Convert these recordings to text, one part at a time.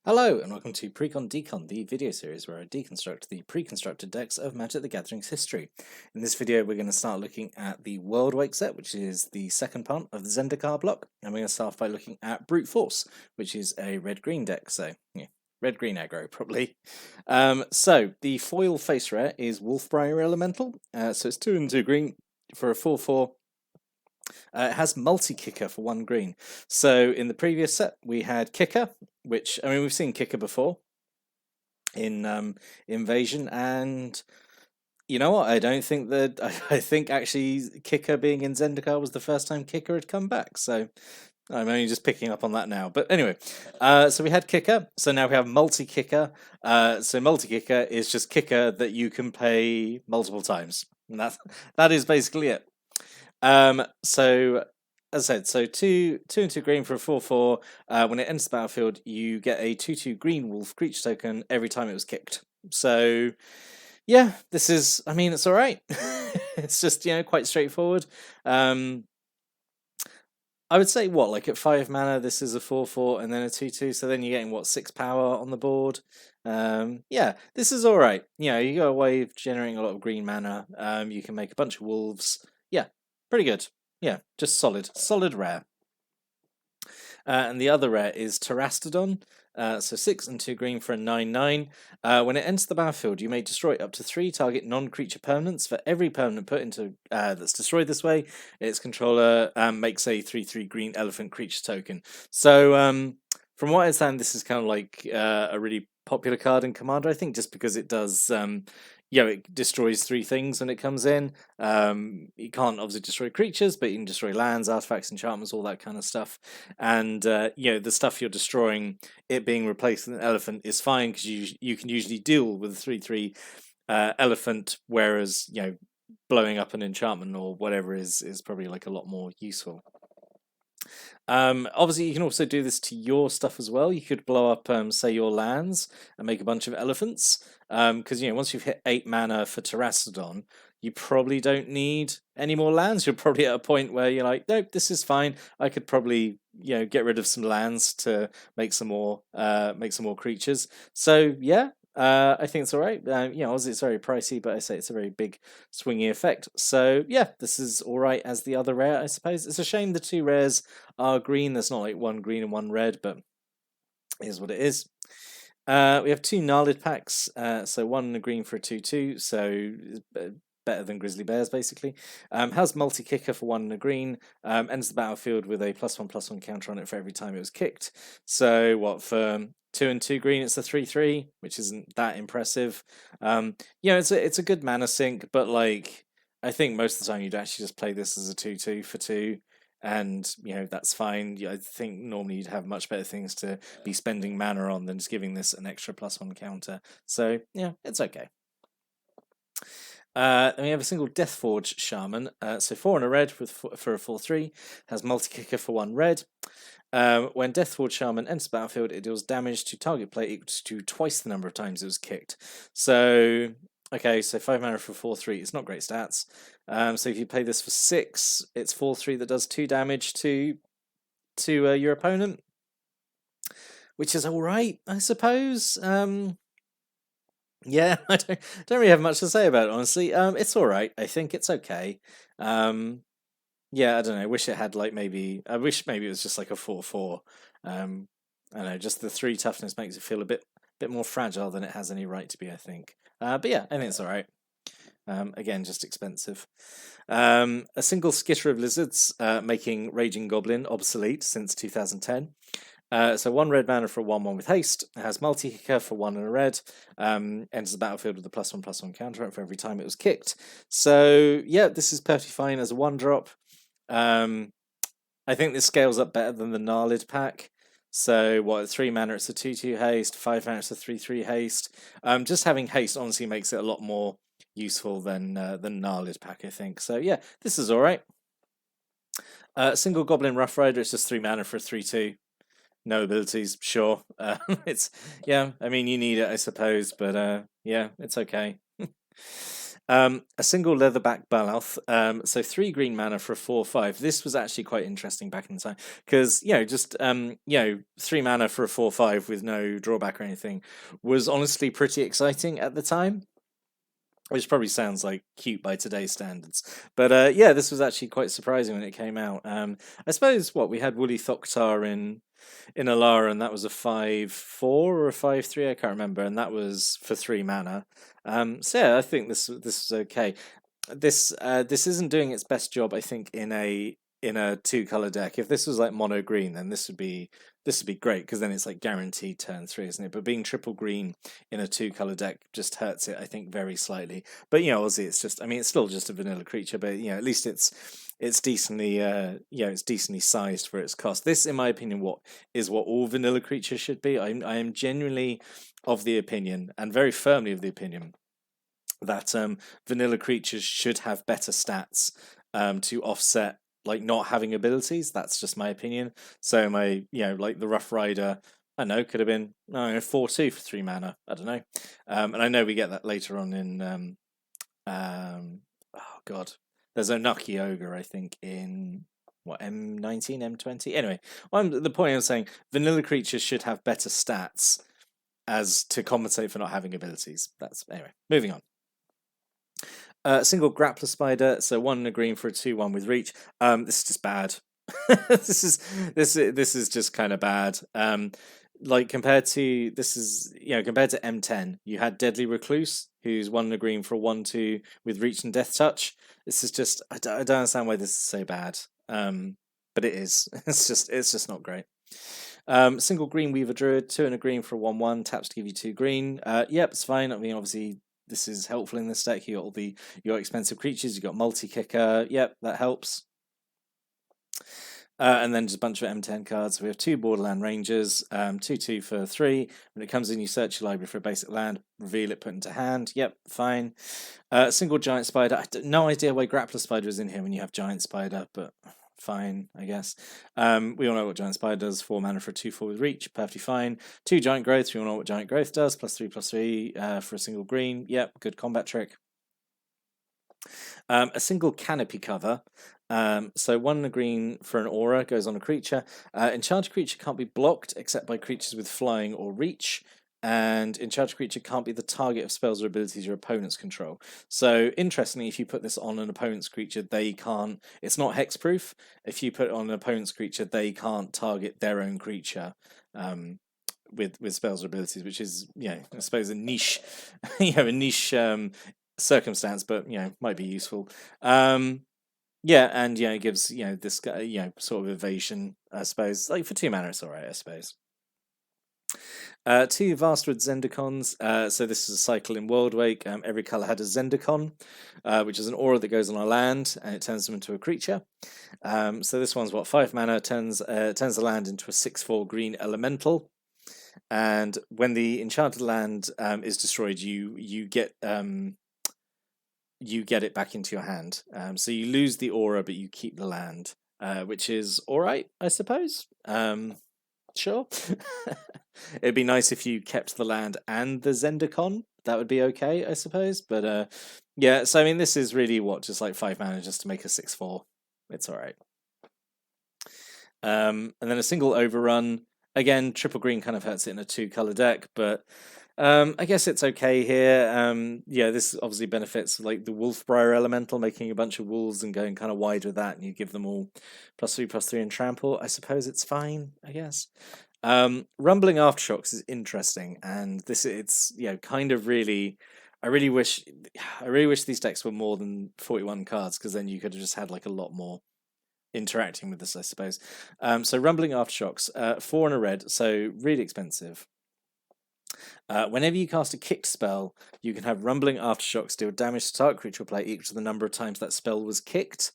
Hello and welcome to Precon Decon, the video series where I deconstruct the pre-constructed decks of Magic the Gathering's history. In this video we're going to start looking at the Worldwake set, which is the second part of the Zendikar block, and we're going to start by looking at Brute Force, which is a red-green deck, so yeah, red-green aggro probably. So the foil face rare is Wolfbriar Elemental, so it's 2 and 2 green for a 4/4. It has multi-kicker for 1 green. So in the previous set we had kicker, which, I mean, we've seen kicker before in Invasion, and you know what? I don't think that I think actually kicker being in Zendikar was the first time kicker had come back. So I'm only just picking up on that now. But anyway, so we had kicker. So now we have multi-kicker. So multi-kicker is just kicker that you can play multiple times, and that is basically it. So as I said, so 2 and 2 green for a 4/4. When it enters the battlefield, you get a 2/2 green wolf creature token every time it was kicked. So yeah, this is, I mean, it's all right. It's just, quite straightforward. I would say what, like at 5 mana, this is a 4/4 and then a 2/2. So then you're getting what, 6 power on the board. Yeah, this is all right. You go away generating a lot of green mana. You can make a bunch of wolves. Yeah, pretty good. Yeah, just solid rare. And the other rare is Terastodon. So 6 and 2 green for a 9/9. When it enters the battlefield, you may destroy up to 3 target non-creature permanents. For every permanent put into that's destroyed this way, its controller makes a 3/3 green elephant creature token. So from what I understand, this is kind of like a really popular card in Commander, I think, just because it does it destroys 3 things when it comes in. You can't obviously destroy creatures, but you can destroy lands, artifacts, enchantments, all that kind of stuff. And the stuff you're destroying, it being replaced with an elephant is fine because you can usually deal with a 3/3 elephant, whereas blowing up an enchantment or whatever is probably like a lot more useful. Obviously, you can also do this to your stuff as well. You could blow up, say, your lands and make a bunch of elephants. Because once you've hit 8 mana for Terastodon, you probably don't need any more lands. You're probably at a point where you're like, nope, this is fine. I could probably get rid of some lands to make some more creatures. So yeah, I think it's all right. Obviously it's very pricey, but I say it's a very big swingy effect. So yeah, this is all right as the other rare, I suppose. It's a shame the 2 rares are green. There's not like 1 green and 1 red, but it is what it is. We have 2 Gnarlid packs, so 1 green for a 2/2, so better than Grizzly Bears, basically. Has multi-kicker for 1 and a green, enters the battlefield with a +1/+1 counter on it for every time it was kicked. So what, for 2 and 2 green, it's a 3/3, which isn't that impressive. It's a good mana sink, but like, I think most of the time you'd actually just play this as a 2/2 for 2. And that's fine. I think normally you'd have much better things to be spending mana on than just giving this an extra +1 counter. So yeah, it's okay. Then we have a single Deathforge Shaman. So 4 and a red for a 4/3, has multi-kicker for 1 red. When Deathforge Shaman enters the battlefield, it deals damage to target player equal to twice the number of times it was kicked. So okay, so 5 mana for 4/3. It's not great stats. So if you play this for 6, it's 4/3 that does 2 damage to your opponent, which is all right, I suppose. Yeah, I don't really have much to say about it, honestly. It's all right. I think it's okay. Yeah, I don't know. I wish it had like I wish maybe it was just like a 4/4. I don't know. Just the 3 toughness makes it feel a bit more fragile than it has any right to be, I think. But yeah, I think it's all right. Again, just expensive. A single Skitter of Lizards, making Raging Goblin obsolete since 2010. So 1 red mana for a 1/1 with haste. It has multi-kicker for 1 and a red. Enters the battlefield with a +1/+1 counter for every time it was kicked. So yeah, this is perfectly fine as a 1-drop. I think this scales up better than the Gnarlid pack. So what, 3 mana it's a 2/2 haste, 5 mana it's a 3/3 haste. Just having haste honestly makes it a lot more useful than Gnarlid pack, I think. So yeah, this is all right. Single Goblin Rough Rider, it's just 3 mana for a 3/2. No abilities, sure. I mean, you need it, I suppose, but yeah, it's okay. A single leatherback Baloth, so 3 green mana for a 4/5. This was actually quite interesting back in the time because just 3 mana for a 4/5 with no drawback or anything was honestly pretty exciting at the time. Which probably sounds like cute by today's standards, but yeah, this was actually quite surprising when it came out. I suppose we had Woolly Thoktar in Alara, and that was a 5/4 or a 5/3, I can't remember, and that was for 3 mana. So yeah, I think this was okay. This isn't doing its best job, I think, in a 2-color deck. If this was like mono green, then this would be great because then it's like guaranteed turn 3, isn't it? But being triple green in a 2-color deck just hurts it, I think, very slightly. But obviously, it's still just a vanilla creature, but at least it's decently it's decently sized for its cost. This, in my opinion, what all vanilla creatures should be. I am genuinely of the opinion, and very firmly of the opinion, that vanilla creatures should have better stats to offset like not having abilities. That's just my opinion. So my like the Rough Rider, I don't know, could have been 4/2 for 3 mana. I don't know. And I know we get that later on in oh god, there's Onaki Ogre, I think, in M19, M20. Anyway, the point I'm saying, vanilla creatures should have better stats as to compensate for not having abilities. That's anyway. Moving on. Single grappler spider, so 1 and a green for a 2/1 with reach. This is just bad. this is just kind of bad. Like compared to M10, you had Deadly Recluse, who's 1 and a green for a 1/2 with reach and death touch. This is just I don't understand why this is so bad. But it is. It's just not great. Single green Weaver Druid, 2 and a green for a 1/1, taps to give you 2 green. Yep, it's fine. I mean, obviously, this is helpful in this deck. You got all your expensive creatures. You got multi-kicker. Yep, that helps. And then just a bunch of M10 cards. We have 2 Borderland Rangers, 2/2 for 3. When it comes in, you search your library for a basic land, reveal it, put into hand. Yep, fine. Single Giant Spider. I have no idea why Grappler Spider is in here when you have Giant Spider, but fine, I guess. We all know what Giant Spider does. 4 mana for a 2/4 with reach, perfectly fine. 2 Giant Growth. We all know what Giant Growth does. +3/+3 for a single green. Yep, good combat trick. A single Canopy Cover. So 1 and a green for an aura goes on a creature. Enchanted creature can't be blocked except by creatures with flying or reach. And enchanted creature can't be the target of spells or abilities your opponents control. So interestingly, if you put this on an opponent's creature, they can't. It's not hexproof. If you put it on an opponent's creature, they can't target their own creature with spells or abilities, which is I suppose a niche, a niche circumstance, but might be useful. Yeah, and it gives this sort of evasion, I suppose. Like for 2 mana, it's alright, I suppose. 2 Vastwood Zendikons. So this is a cycle in Worldwake. Every color had a Zendikon, which is an aura that goes on a land and it turns them into a creature. So this one's 5 mana, turns the land into a 6/4 green elemental. And when the enchanted land is destroyed, you get it back into your hand. So you lose the aura, but you keep the land, which is all right, I suppose. Sure. It'd be nice if you kept the land and the Zendikon. That would be okay, I suppose. But yeah, so I mean, this is really just like 5 mana just to make a 6/4. It's all right. And then a single Overrun. Again, triple green kind of hurts it in a 2-color deck, but I guess it's okay here. Yeah, this obviously benefits like the Wolfbriar Elemental, making a bunch of wolves and going kind of wide with that, and you give them all +3/+3 and trample. I suppose it's fine, I guess. Rumbling Aftershocks is interesting, and it's kind of really. I really wish these decks were more than 41 cards, because then you could have just had like a lot more interacting with this, I suppose. So Rumbling Aftershocks, 4 and a red, so really expensive. Whenever you cast a kicked spell, you can have Rumbling Aftershocks deal damage to target creature play equal to the number of times that spell was kicked.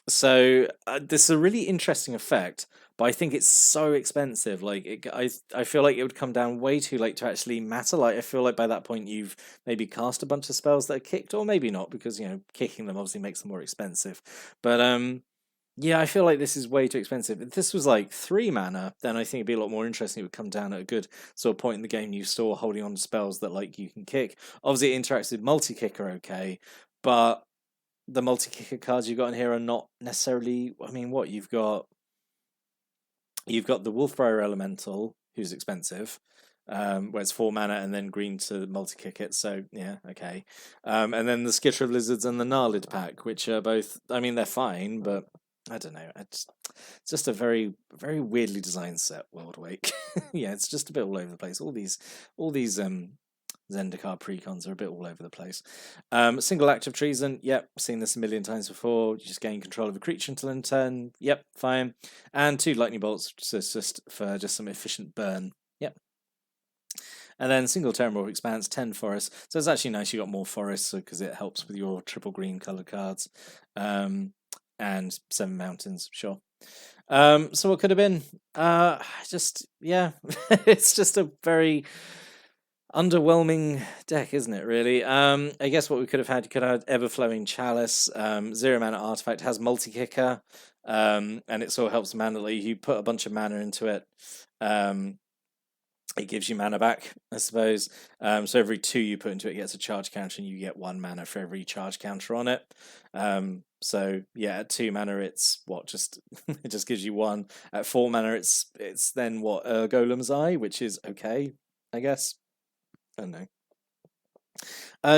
So this is a really interesting effect, but I think it's so expensive. Like I feel like it would come down way too late to actually matter. Like I feel like by that point you've maybe cast a bunch of spells that are kicked, or maybe not, because kicking them obviously makes them more expensive. But Yeah, I feel like this is way too expensive. If this was like 3 mana, then I think it'd be a lot more interesting. It would come down at a good sort of point in the game. You still holding on to spells that like you can kick. Obviously, it interacts with multi-kicker, okay, but the multi-kicker cards you got in here are not necessarily. I mean, what you've got the Wolfbriar Elemental, who's expensive, where it's 4 mana and then green to multi-kick it. So yeah, okay. And then the Skitter of Lizards and the Gnarlid pack, which are both. I mean, they're fine, but I don't know. It's just a very, very weirdly designed set. Worldwake. Yeah, it's just a bit all over the place. All these Zendikar precons are a bit all over the place. Single act of treason, yep, seen this a million times before. You just gain control of a creature until end turn, yep, fine. And 2 lightning bolts, so it's just for just some efficient burn, yep. And then single Terramorph Expanse, 10 forests. So it's actually nice you got more forests because it helps with your triple green colored cards. And 7 mountains, sure. So what could have been? Just yeah, it's just a very underwhelming deck, isn't it? Really. I guess what we could have had, you could have had Everflowing Chalice, 0 mana artifact, has multi kicker, and it sort of helps mana. Like you put a bunch of mana into it. It gives you mana back, I suppose. So every 2 you put into it gets a charge counter, and you get 1 mana for every charge counter on it. So yeah, at 2 mana, it's what just it just gives you 1. At 4 mana, it's then what Golem's Eye, which is okay, I guess. I don't know.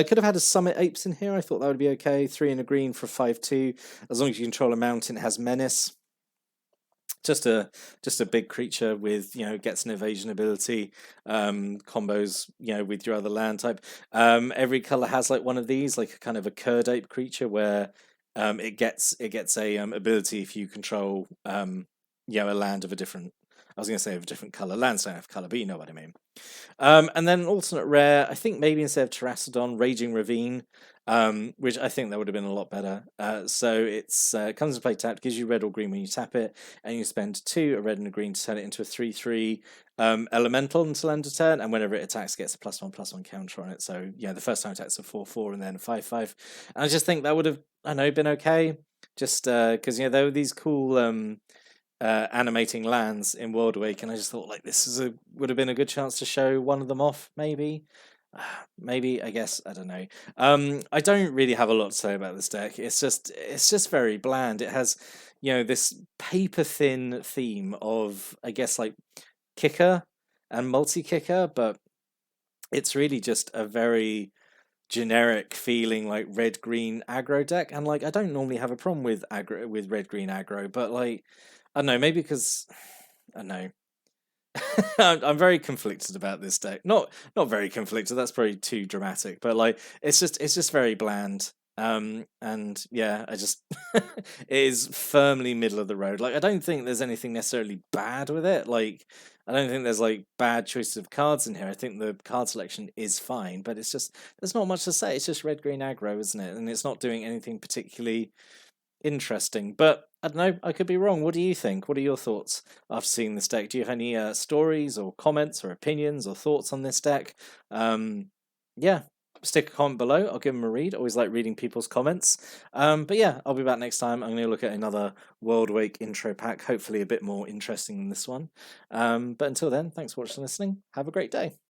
Could have had a Summit Apes in here. I thought that would be okay. 3 and a green for 5/2. As long as you control a mountain, it has Menace. Just a big creature with gets an evasion ability, combos with your other land type. Every color has like one of these, like a kind of a Curd Ape creature where it gets a ability if you control a land of a different. I was going to say of a different color. Lands don't have color, but you know what I mean. And then an alternate rare, I think maybe instead of Terracodon, Raging Ravine, which I think that would have been a lot better. So it's comes into play tapped, gives you red or green when you tap it, and you spend 2, a red and a green, to turn it into a 3/3 elemental until end of turn, and whenever it attacks, it gets a +1/+1 counter on it. So yeah, the first time it attacks a 4/4 and then a 5/5. And I just think that would have, I know, been okay. Just because there were these cool animating lands in Worldwake, and I just thought like would have been a good chance to show one of them off, maybe. Maybe, I guess, I don't know. I don't really have a lot to say about this deck. It's just very bland. It has this paper thin theme of, I guess, like kicker and multi-kicker, but it's really just a very generic feeling like red green aggro deck. And like I don't normally have a problem with red green aggro, but like I don't know, maybe because I don't know. I'm very conflicted about this deck. Not very conflicted. That's probably too dramatic. But like, it's just very bland. And yeah, I just it is firmly middle of the road. Like, I don't think there's anything necessarily bad with it. Like, I don't think there's like bad choices of cards in here. I think the card selection is fine, but it's just there's not much to say. It's just red green aggro, isn't it? And it's not doing anything particularly interesting. But I don't know, I could be wrong. What do you think? What are your thoughts after seeing this deck? Do you have any stories or comments or opinions or thoughts on this deck? Yeah, stick a comment below. I'll give them a read. Always like reading people's comments. But yeah, I'll be back next time. I'm going to look at another Worldwake intro pack, hopefully a bit more interesting than this one. But until then, thanks for watching and listening. Have a great day.